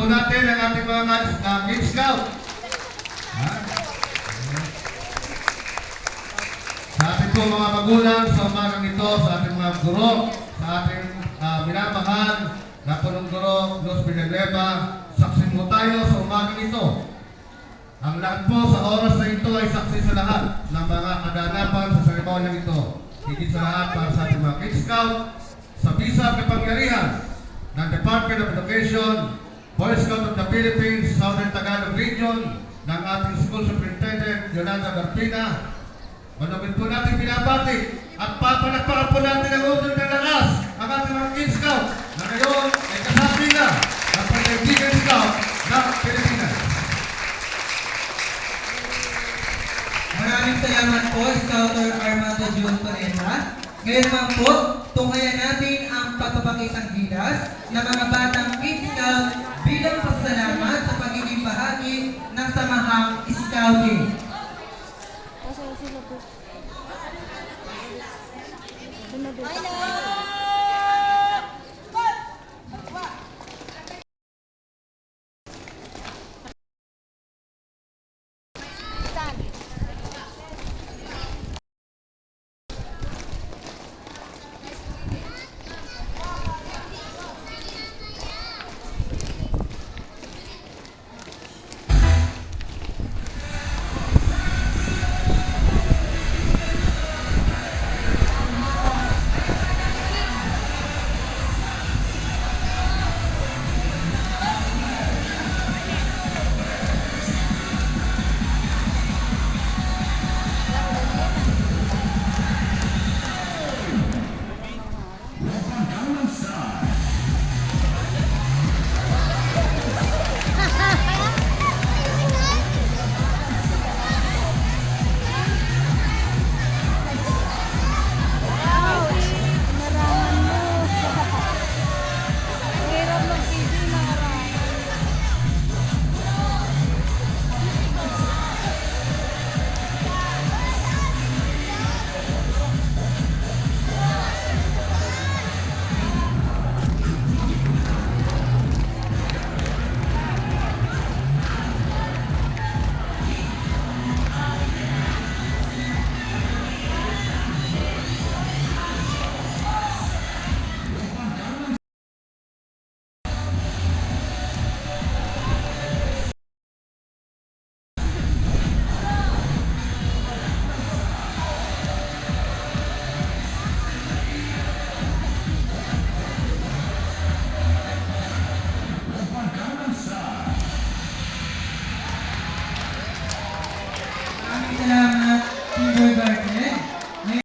po natin ang ating mga Kid Scout. Sa ating po mga magulang sa umagang ito, sa ating mga guro, sa ating minamahal na punong guro, Luz Villanueva, saksi po tayo sa umagang ito. Ang lahat po sa oras na ito ay saksi sa lahat ng mga kaganapan sa seremonyang ito. Higit sa lahat para sa ating mga Kid Scout, sa bisa kapangyarihan ng Department of Education, Boy Scout of the Philippines, Southern Tagalog Region, ng ating School Superintendent, Yolanda Garpina. Manapit po natin pinabati at papalakpakan po natin ang utol ng lakas ang ating mga Kid Scout na ngayon ay kasabi na ng Pagkaibigan Scout ng Pilipinas. Maraming salamat po, Scouter Armando June Torreta. Ngayon naman po, tunghayan natin ang pagpapakitang gilas ng mga batang Kid Scout bilang pasalamat sa pagiging bahagi ng samahang Scouting. Hello!